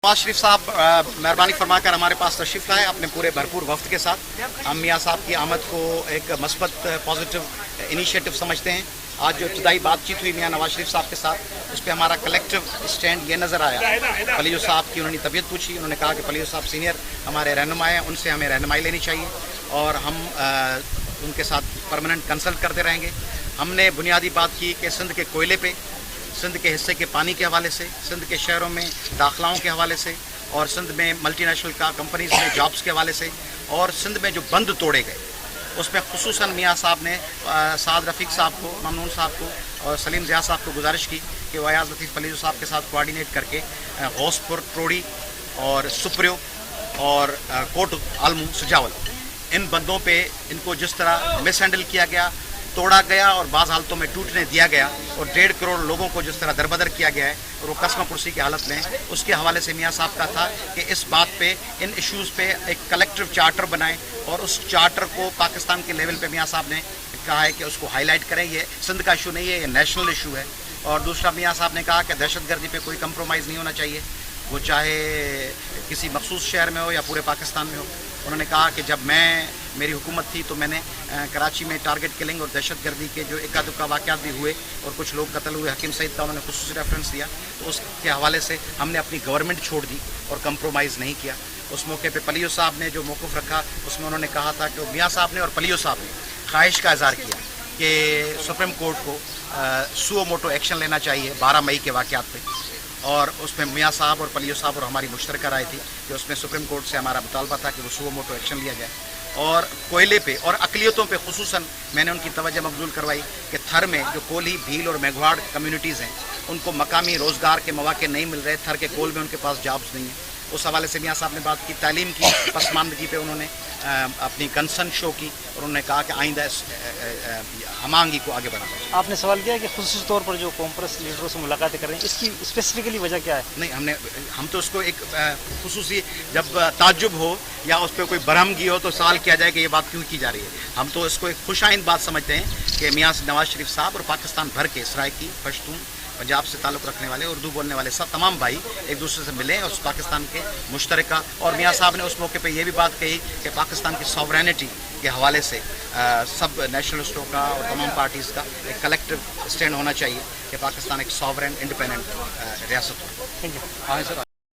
नवाज शरीफ साहब मेहरबानी फरमाकर हमारे पास तशरीफ लाए अपने पूरे भरपूर वफ्द के साथ। हम मियाँ साहब की आमद को एक मस्बत पॉजिटिव इनिशिएटिव समझते हैं। आज जो इब्तदाई बातचीत हुई मियाँ नवाज शरीफ साहब के साथ, उस पर हमारा कलेक्टिव स्टैंड ये नज़र आया। पलियो साहब की उन्होंने तबीयत पूछी, उन्होंने कहा कि पलियो साहब सीनियर हमारे रहनुमा हैं, उनसे हमें रहनुमाई लेनी चाहिए और हम उनके साथ परमानेंट कंसल्ट करते रहेंगे। हमने बुनियादी बात की कि सिंध के कोयले पे, सिंध के हिस्से के पानी के हवाले से, सिंध के शहरों में दाखिलाओं के हवाले से और सिंध में मल्टी नेशनल कंपनीज़ में जॉब्स के हवाले से और सिंध में जो बंद तोड़े गए उसमें खुसूसन मियाँ साहब ने साद रफ़ीक साहब को, ममनून साहब को और सलीम ज़िया साहब को गुजारिश की कि वो अयाज़ लतीफ़ पलीजो साहब के साथ कोऑर्डिनेट करके गौसपुर, ट्रोड़ी और सुप्रियो और कोट आलमू, सुजावल, इन बंदों पे इनको जिस तरह मिस हैंडल किया गया, तोड़ा गया और बाज़ हालतों में टूटने दिया गया और 1.5 करोड़ लोगों को जिस तरह दरबदर किया गया है और वो कसम कुर्सी की हालत में, उसके हवाले से मियाँ साहब का था कि इस बात पे, इन इश्यूज़ पे एक कलेक्टिव चार्टर बनाएं और उस चार्टर को पाकिस्तान के लेवल पे मियाँ साहब ने कहा है कि उसको हाईलाइट करें। ये सिंध का इशू नहीं है, ये नेशनल इशू है। और दूसरा मियाँ साहब ने कहा कि दहशतगर्दी पे कोई कंप्रोमाइज़ नहीं होना चाहिए, वो चाहे किसी मखसूस शहर में हो या पूरे पाकिस्तान में हो। उन्होंने कहा कि जब मेरी हुकूमत थी तो मैंने कराची में टारगेट किलिंग और दहशतगर्दी के जो इक्का दुक्का वाक़यात भी हुए और कुछ लोग कत्ल हुए, हकीम सईद का उन्होंने खुसूसी रेफरेंस दिया, तो उसके हवाले से हमने अपनी गवर्नमेंट छोड़ दी और कंप्रोमाइज़ नहीं किया। उस मौके पे पलियो साहब ने जो मौक़िफ़ रखा उसमें उन्होंने कहा था कि मियाँ साहब ने और पलियो साहब ने ख्वाहिश का इज़हार किया कि सुप्रीम कोर्ट को सुओ मोटो एक्शन लेना चाहिए 12 मई के वाक़यात पे, और उसमें मियाँ साहब और पलियो साहब और हमारी मुश्तरका राय थी कि उसमें सुप्रीम कोर्ट से हमारा मुतालबा था कि वो सुओ मोटो एक्शन लिया जाए। और कोयले पे और अक़लियतों पे खुसूसन मैंने उनकी तवज्जो मबज़ूल करवाई कि थर में जो कोली, भील और मेघवाड़ कम्युनिटीज़ हैं उनको मकामी रोज़गार के मौक़े नहीं मिल रहे, थर के कोल में उनके पास जॉब्स नहीं हैं। उस हवाले से मियाँ साहब ने बात की। तालीम की पसमानदगी पे उन्होंने अपनी कंसर्न शो की और उन्होंने कहा कि आइंदा हमांगी को आगे बढ़ाना। आपने सवाल किया कि खुसूसी तौर पर जो कॉन्फ्रेंस लीडरों से मुलाकातें कर रहे हैं, इसकी स्पेसिफिकली वजह क्या है? नहीं, हम तो उसको एक खुसूसी, जब ताज्जुब हो या उस पर कोई बरहमगी हो तो सवाल किया जाए कि ये बात क्यों की जा रही है। हम तो इसको एक खुशाइंद बात समझते हैं कि मियाँ नवाज शरीफ साहब और पाकिस्तान भर के सराइकी, पश्तून, पंजाब से ताल्लुक़ रखने वाले, उर्दू बोलने वाले सब तमाम भाई एक दूसरे से मिले और पाकिस्तान के मुश्तरका। और मियाँ साहब ने उस मौके पे ये भी बात कही कि पाकिस्तान की सॉवरेनिटी के हवाले से सब नेशनलिस्टों का और तमाम पार्टीज़ का एक कलेक्टिव स्टैंड होना चाहिए कि पाकिस्तान एक सॉवरेन इंडिपेंडेंट रियासत हो। Thank you. हाँ सर।